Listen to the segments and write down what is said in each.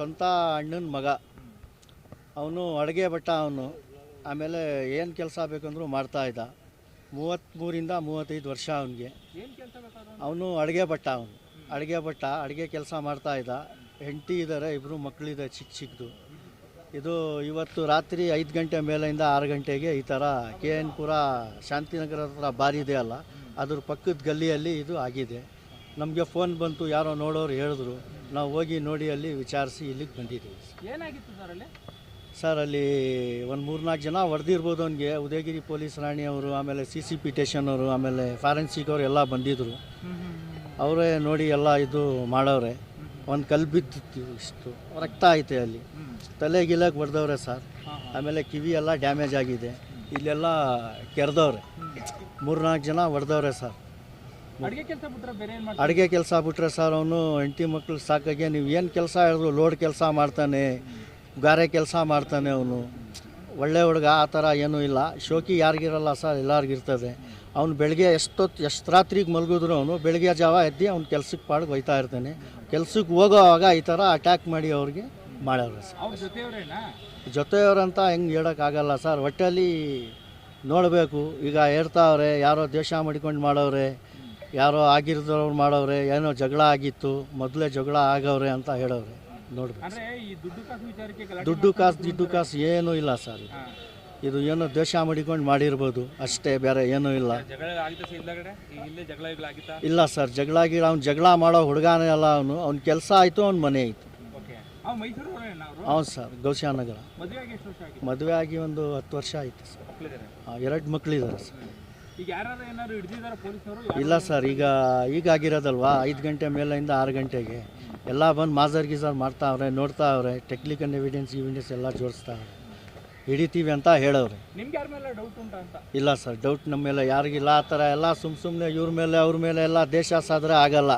ಸ್ವಂತ ಅಣ್ಣನ ಮಗ. ಅವನು ಅಡುಗೆ ಭಟ್ಟ. ಅವನು ಆಮೇಲೆ ಏನು ಕೆಲಸ ಬೇಕಂದ್ರೂ ಮಾಡ್ತಾಯಿದ್ದ. 33 35 ವರ್ಷ ಅವನಿಗೆ. ಅವನು ಅಡುಗೆ ಭಟ್ಟ. ಅವನು ಅಡುಗೆ ಕೆಲಸ ಮಾಡ್ತಾಯಿದ್ದ. ಹೆಂಡತಿ ಇದ್ದಾರೆ, 2 ಮಕ್ಕಳಿದೆ ಚಿಕ್ಕದು. ಇದು ಇವತ್ತು ರಾತ್ರಿ 5 ಗಂಟೆ ಮೇಲಿಂದ 6 ಗಂಟೆಗೆ ಈ ಥರ KN ಪುರ ಶಾಂತಿನಗರ ಹತ್ರ ಬಾರಿ ಇದೆ ಅಲ್ಲ, ಅದ್ರ ಪಕ್ಕದ ಗಲ್ಲಿಯಲ್ಲಿ ಇದು ಆಗಿದೆ. ನಮಗೆ ಫೋನ್ ಬಂತು, ಯಾರೋ ನೋಡೋರು ಹೇಳಿದ್ರು. ನಾವು ಹೋಗಿ ನೋಡಿ ಅಲ್ಲಿ ವಿಚಾರಿಸಿ ಇಲ್ಲಿಗೆ ಬಂದಿದ್ದೀವಿ. ಏನಾಗಿತ್ತು ಸರ್ ಅಲ್ಲಿ? ಸರ್ ಅಲ್ಲಿ ಒಂದು 3-4 ಜನ ಹೊಡೆದಿರ್ಬೋದು ಅವನಿಗೆ. ಉದಯಗಿರಿ ಪೊಲೀಸ್ ರಾಣಿ ಅವರು, ಆಮೇಲೆ CCP ಸ್ಟೇಷನ್ ಅವರು, ಆಮೇಲೆ ಫಾರೆನ್ಸಿಕ್ ಅವರು ಎಲ್ಲ ಬಂದಿದ್ದರು. ಅವರೇ ನೋಡಿ ಎಲ್ಲ ಇದು ಮಾಡೋರೆ. ಒಂದು ಕಲ್ಲು ಬಿದ್ದಿತ್ತು, ಇಷ್ಟು ರಕ್ತ ಐತೆ ಅಲ್ಲಿ. ತಲೆಗಿಲಕ್ಕೆ ಹೊಡೆದವ್ರೆ ಸರ್. ಆಮೇಲೆ ಕಿವಿ ಎಲ್ಲ ಡ್ಯಾಮೇಜ್ ಆಗಿದೆ. ಇಲ್ಲೆಲ್ಲ ಕೆರೆದವ್ರೆ. 3-4 ಜನ ಹೊಡೆದವ್ರೆ ಸರ್. ಅಡುಗೆ ಕೆಲಸ ಬಿಟ್ರೆ ಸರ್ ಅವನು ಹೆಂಡತಿ ಮಕ್ಳು ಸಾಕಾಗೆ ನೀವು ಏನು ಕೆಲಸ ಹೇಳಿದ್ರು ಲೋಡ್ ಕೆಲಸ ಮಾಡ್ತಾನೆ, ಗಾರೆ ಕೆಲಸ ಮಾಡ್ತಾನೆ. ಅವನು ಒಳ್ಳೆ ಹುಡುಗ, ಆ ಥರ ಏನೂ ಇಲ್ಲ. ಶೋಕಿ ಯಾರಿಗಿರಲ್ಲ ಸರ್, ಎಲ್ಲರಿಗಿರ್ತದೆ. ಅವ್ನು ಬೆಳಗ್ಗೆ ಎಷ್ಟು ರಾತ್ರಿಗೆ ಮಲಗಿದ್ರು ಅವನು ಬೆಳಗ್ಗೆ ಜಾವ ಎದ್ದು ಅವ್ನು ಕೆಲ್ಸಕ್ಕೆ ಪಾಡಿಗೆ ಹೋಯ್ತಾ ಇರ್ತಾನೆ. ಕೆಲ್ಸಕ್ಕೆ ಹೋಗೋವಾಗ ಈ ಥರ ಅಟ್ಯಾಕ್ ಮಾಡಿ ಅವ್ರಿಗೆ ಮಾಡೋರು ಸರ್. ಜೊತೆಯವ್ರಂತ ಹೆಂಗೆ ಹೇಳೋಕ್ಕಾಗಲ್ಲ ಸರ್. ಒಟ್ಟಲ್ಲಿ ನೋಡಬೇಕು. ಈಗ ಹೇಳ್ತಾವ್ರೆ ಯಾರೋ ದ್ವೇಷ ಮಾಡ್ಕೊಂಡು ಮಾಡವ್ರೆ, ಯಾರೋ ಆಗಿರೋರು ಮಾಡವ್ರೆ, ಏನೋ ಜಗಳ ಆಗಿತ್ತು, ಮೊದಲೇ ಜಗಳ ಆಗವ್ರೆ ಅಂತ ಹೇಳವ್ರೆ. ನೋಡ್ಬೇಕು. ದುಡ್ಡು ಕಾಸು ಏನೂ ಇಲ್ಲ ಸರ್. ಇದು ಏನೋ ದ್ವೇಷ ಮಾಡಿಕೊಂಡು ಮಾಡಿರ್ಬೋದು ಅಷ್ಟೇ, ಬೇರೆ ಏನೂ ಇಲ್ಲ. ಇಲ್ಲ ಸರ್, ಅವ್ನು ಜಗಳ ಮಾಡೋ ಹುಡುಗಾನೇ ಅಲ್ಲ. ಅವ್ನ ಕೆಲಸ ಆಯಿತು, ಅವ್ನ ಮನೆ ಆಯಿತು. ಹೌದು ಸರ್, ಗೌಶಾನಗರ. ಮದುವೆ ಆಗಿ ಒಂದು 10 ವರ್ಷ ಆಯಿತು ಸರ್. 2 ಮಕ್ಕಳಿದ್ದಾರೆ ಸರ್. ಇಲ್ಲ ಸರ್, ಈಗ ಆಗಿರೋದಲ್ವಾ, 5 ಗಂಟೆ ಮೇಲಿಂದ 6 ಗಂಟೆಗೆ ಎಲ್ಲ ಬಂದು ಮಾಜರ್ ಗೀಜರ್ ಮಾಡ್ತಾವ್ರೆ, ನೋಡ್ತಾವ್ರೆ. ಟೆಕ್ನಿಕಲ್ ಎವಿಡೆನ್ಸ್ ಎಲ್ಲ ಜೋಡಿಸ್ತಾವ್ರೆ. ಹಿಡಿತೀವಿ ಅಂತ ಹೇಳವ್ರೆ. ಇಲ್ಲ ಸರ್, ಡೌಟ್ ನಮ್ಮ ಮೇಲೆ ಯಾರಿಗಿಲ್ಲ. ಆ ಥರ ಎಲ್ಲ ಸುಮ್ಮನೆ ಇವ್ರ ಮೇಲೆ ಅವ್ರ ಮೇಲೆ ಎಲ್ಲ ದೇಶ ಸಾದ್ರೆ ಆಗಲ್ಲ.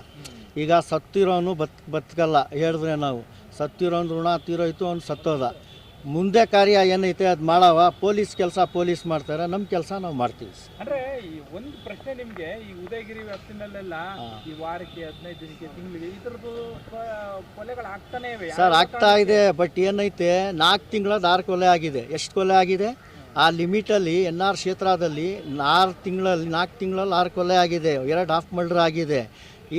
ಈಗ ಸತ್ತಿರೋನು ಬದುಕಲ್ಲ ಹೇಳಿದ್ರೆ ನಾವು. ಸತ್ತಿರೋನು ಋಣ ತೀರೋಯ್ತು, ಅವ್ನು ಸತ್ತೋದ. ಮುಂದೆ ಕಾರ್ಯ ಏನೈತೆ ಅದು ಮಾಡವ. ಪೊಲೀಸ್ ಕೆಲಸ ಪೊಲೀಸ್ ಮಾಡ್ತಾರೆ, ನಮ್ಮ ಕೆಲಸ ನಾವು ಮಾಡ್ತೀವಿ. ಅಂದ್ರೆ ಒಂದು ಪ್ರಶ್ನೆ ನಿಮಗೆ, ಈ ಉದಯಗಿರಿ ವ್ಯಾಪ್ತಿನಲ್ಲೆಲ್ಲ ಈ ವಾರಕ್ಕೆ 15 ದಿನಕ್ಕೆ ತಿಂಗಳಿಗೆ ಈ ಥರದ್ದು ಕೊಲೆಗಳು ಆಗ್ತಾನೆ ಇವೆ ಸರ್. ಆಗ್ತಾ ಇದೆ. ಬಟ್ ಏನೈತೆ, 4 ತಿಂಗಳದ್ದು 6 ಕೊಲೆ ಆಗಿದೆ. ಎಷ್ಟು ಕೊಲೆ ಆಗಿದೆ? ಆ ಲಿಮಿಟಲ್ಲಿ NR ಕ್ಷೇತ್ರದಲ್ಲಿ 4 ತಿಂಗಳಲ್ಲಿ 6 ಕೊಲೆ ಆಗಿದೆ. 2 ಹಾಫ್ ಮರ್ಡರ್ ಆಗಿದೆ.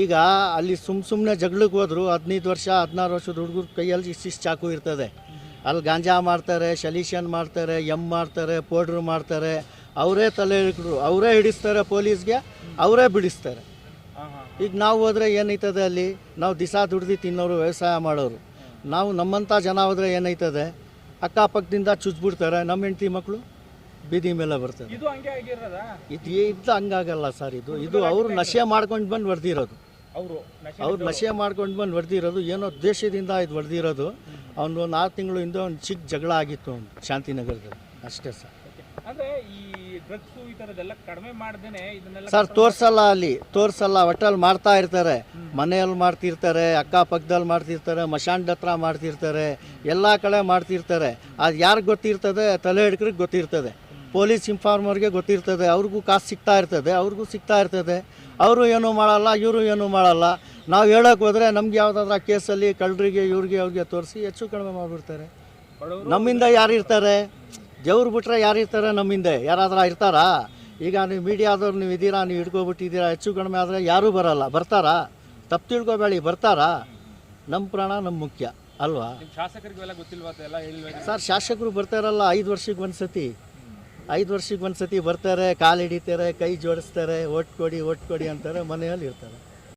ಈಗ ಅಲ್ಲಿ ಸುಮ್ಮನೆ ಜಗಳಕ್ಕೆ ಹೋದ್ರು 15 ವರ್ಷ 16 ವರ್ಷದ ಹುಡುಗರ ಕೈಯಲ್ಲಿ ಚಾಕು ಇರ್ತದೆ. ಅಲ್ಲಿ ಗಾಂಜಾ ಮಾಡ್ತಾರೆ, ಶಲೀಷನ್ ಮಾಡ್ತಾರೆ, ಮಾಡ್ತಾರೆ, ಪೌಡ್ರ್ ಮಾಡ್ತಾರೆ. ಅವರೇ ತಲೆ ಹಿಡಿದ್ರು, ಅವರೇ ಹಿಡಿಸ್ತಾರೆ ಪೊಲೀಸ್ಗೆ, ಅವರೇ ಬಿಡಿಸ್ತಾರೆ. ಈಗ ನಾವು ಹೋದರೆ ಏನೈತದೆ ಅಲ್ಲಿ? ನಾವು ದಿವಸ ದುಡ್ದು ತಿನ್ನೋರು, ವ್ಯವಸಾಯ ಮಾಡೋರು. ನಾವು ನಮ್ಮಂಥ ಜನ ಹೋದರೆ ಏನೈತದೆ? ಅಕ್ಕಪಕ್ಕದಿಂದ ಚುಚ್ಬಿಡ್ತಾರೆ. ನಮ್ಮ ಹೆಂಡತಿ ಮಕ್ಕಳು ಬೀದಿ ಮೇಲೆ ಬರ್ತಾರೆ. ಇದು ಹಂಗಾಗಲ್ಲ ಸರ್. ಇದು ಅವರು ನಶೆ ಮಾಡ್ಕೊಂಡು ಬಂದು ಹೊಡೆದಿರೋದು. ಅವ್ರು ನಶೆ ಮಾಡ್ಕೊಂಡು ಬಂದು ಹೊಡೆದಿರೋದು. ಏನೋ ದೇಶದಿಂದ ಇದು ಹೊಡೆದಿರೋದು. ಅವನು 4 ತಿಂಗಳು ಹಿಂದೆ ಒಂದು ಚಿಕ್ಕ ಜಗಳ ಆಗಿತ್ತು ಅವ್ನು ಶಾಂತಿನಗರದಲ್ಲಿ, ಅಷ್ಟೇ ಸರ್. ಸರ್ ತೋರಿಸಲ್ಲ. ಒಟ್ಟಲ್ಲಿ ಮಾಡ್ತಾ ಇರ್ತಾರೆ. ಮನೆಯಲ್ಲಿ ಮಾಡ್ತಿರ್ತಾರೆ, ಅಕ್ಕಪಕ್ಕದಲ್ಲಿ ಮಾಡ್ತಿರ್ತಾರೆ, ಮಶಾಂಡ್ ಹತ್ರ ಮಾಡ್ತಿರ್ತಾರೆ, ಎಲ್ಲ ಕಡೆ ಮಾಡ್ತಿರ್ತಾರೆ. ಅದು ಯಾರಿಗೆ ಗೊತ್ತಿರ್ತದೆ? ತಲೆ ಹಿಡ್ಕ್ರಿಗೆ ಗೊತ್ತಿರ್ತದೆ. ಪೊಲೀಸ್ ಇನ್ಫಾರ್ಮರ್ಗೆ ಗೊತ್ತಿರ್ತದೆ. ಅವ್ರಿಗೂ ಕಾಸು ಸಿಗ್ತಾ ಇರ್ತದೆ. ಅವರು ಏನೂ ಮಾಡಲ್ಲ, ಇವರು ಏನೂ ಮಾಡಲ್ಲ. ನಾವು ಹೇಳೋಕೆ ಹೋದರೆ ನಮ್ಗೆ ಯಾವುದಾದ್ರೂ ಕೇಸಲ್ಲಿ ಕಳ್ಳರಿಗೆ ಅವ್ರಿಗೆ ತೋರಿಸಿ ಹೆಚ್ಚು ಕಡಿಮೆ ಮಾಡಿಬಿಡ್ತಾರೆ. ನಮ್ಮಿಂದ ಯಾರು ಇರ್ತಾರೆ? ದೇವ್ರು ಬಿಟ್ರೆ ಯಾರು ಇರ್ತಾರೆ? ನಮ್ಮಿಂದ ಯಾರಾದ್ರೂ ಇರ್ತಾರಾ? ಈಗ ನೀವು ಮೀಡಿಯಾದವ್ರು ನೀವು ಇದ್ದೀರಾ, ನೀವು ಹಿಡ್ಕೊಬಿಟ್ಟಿದ್ದೀರಾ. ಹೆಚ್ಚು ಕಡಿಮೆ ಆದರೆ ಯಾರೂ ಬರಲ್ಲ. ಬರ್ತಾರಾ? ತಪ್ಪು ತಿಳ್ಕೊಬೇಡಿ, ಬರ್ತಾರಾ? ನಮ್ಮ ಪ್ರಾಣ ನಮ್ಮ ಮುಖ್ಯ ಅಲ್ವಾ ಸರ್? ಶಾಸಕರು ಬರ್ತಾರಲ್ಲ 5 ವರ್ಷಕ್ಕೆ ಒಂದು ಸತಿ ಬರ್ತಾರೆ, ಕಾಲು ಹಿಡಿತಾರೆ, ಕೈ ಜೋಡಿಸ್ತಾರೆ, ಓಟ್ ಕೊಡಿ ಅಂತಾರೆ, ಮನೆಯಲ್ಲಿ ಇರ್ತಾರೆ.